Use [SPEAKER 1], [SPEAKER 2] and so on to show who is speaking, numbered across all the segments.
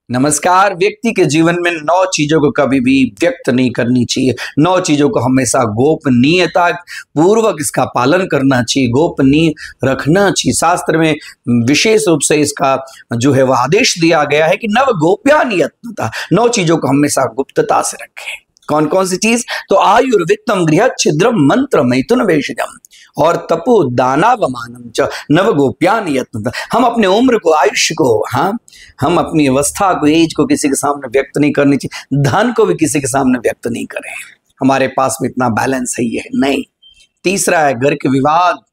[SPEAKER 1] नमस्कार। व्यक्ति के जीवन में 9 चीजों को कभी भी व्यक्त नहीं करनी चाहिए। 9 चीजों को हमेशा गोपनीयता पूर्वक इसका पालन करना चाहिए, गोपनीय रखना चाहिए। शास्त्र में विशेष रूप से इसका जो है वह आदेश दिया गया है कि नव गोप्यानियतता, 9 चीजों को हमेशा गुप्तता से रखें। कौन कौन सी चीज? तो आयुर्वित्तम गृह छिद्रम मंत्र मैथुन वेशजम और तपो दानावमानम च नव गोप्यानियतता। हम अपने उम्र को, आयुष्य को, हम अपनी अवस्था को, एज को किसी के सामने व्यक्त नहीं करनी चाहिए। धन को भी किसी के सामने व्यक्त नहीं करें। हमारे पास में इतना बैलेंस है, ये है नहीं। तीसरा है घर के विवाद।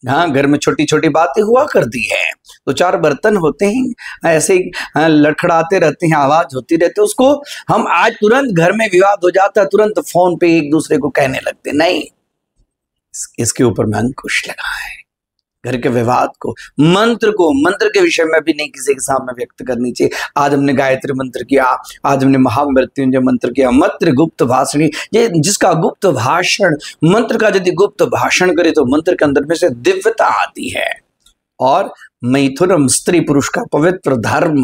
[SPEAKER 1] घर में छोटी छोटी बातें हुआ करती है, तो 4 बर्तन होते हैं ऐसे ही लड़खड़ाते रहते हैं, आवाज होती रहती है, उसको हम आज तुरंत घर में विवाद हो जाता है, तुरंत फोन पे एक दूसरे को कहने लगते। नहीं, इसके ऊपर में अंकुश लगाएं। घर के विवाद को, मंत्र के विषय में भी नहीं किसी के सामने व्यक्त करनी चाहिए। आज हमने गायत्री मंत्र किया, आज हमने महामृत्युंजय मंत्र किया। मंत्र गुप्त भाषणी, ये जिसका गुप्त भाषण, मंत्र का यदि गुप्त भाषण करे तो मंत्र के अंदर में से दिव्यता आती है। और मैथुनम, स्त्री पुरुष का पवित्र धर्म,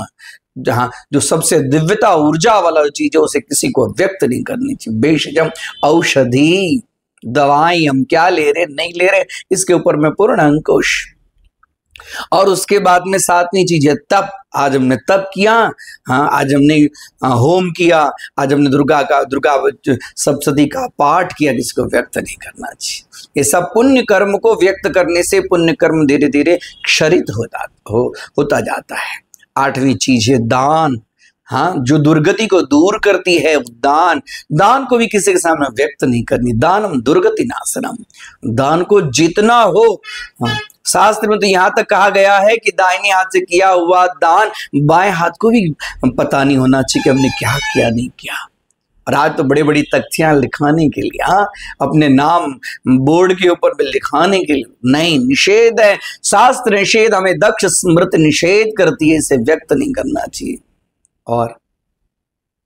[SPEAKER 1] जहां जो सबसे दिव्यता ऊर्जा वाला चीज है उसे किसी को व्यक्त नहीं करनी चाहिए। बेशजम औषधि, दवाएं हम क्या ले रहे नहीं ले रहे, इसके ऊपर में पूर्ण अंकुश। और उसके बाद में 7वीं चीज है तप। आज हमने तप किया, आज हमने होम किया, आज हमने दुर्गा सप्तशती का पाठ किया, किसी को व्यक्त नहीं करना चाहिए। ये सब पुण्य कर्म को व्यक्त करने से पुण्य कर्म धीरे धीरे क्षरित होता जाता है। 8वीं चीज है दान। जो दुर्गति को दूर करती है दान को भी किसी के सामने व्यक्त नहीं करनी। दानम दुर्गति नाशनम, दान को जितना हो। शास्त्र में तो यहां तक कहा गया है कि दाहिने हाथ से किया हुआ दान बाएं हाथ को भी पता नहीं होना चाहिए कि हमने क्या किया नहीं किया। और आज तो बड़ी बड़ी तख्तियां लिखाने के लिए, अपने नाम बोर्ड के ऊपर में लिखाने के लिए नहीं, निषेध है। शास्त्र निषेध, हमें दक्ष स्मृति निषेध करती है, इसे व्यक्त नहीं करना चाहिए। और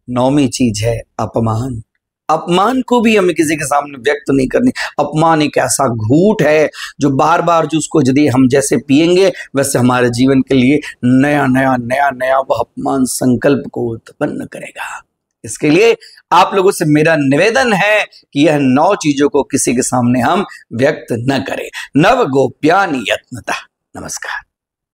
[SPEAKER 1] 9वीं चीज है अपमान। अपमान को भी हमें किसी के सामने व्यक्त नहीं करनी। अपमान एक ऐसा घूंट है जो बार बार जो उसको यदि हम जैसे पिएंगे वैसे हमारे जीवन के लिए नया नया वह अपमान संकल्प को उत्पन्न करेगा। इसके लिए आप लोगों से मेरा निवेदन है कि यह 9 चीजों को किसी के सामने हम व्यक्त न करें। नव गोप्यानियतता। नमस्कार।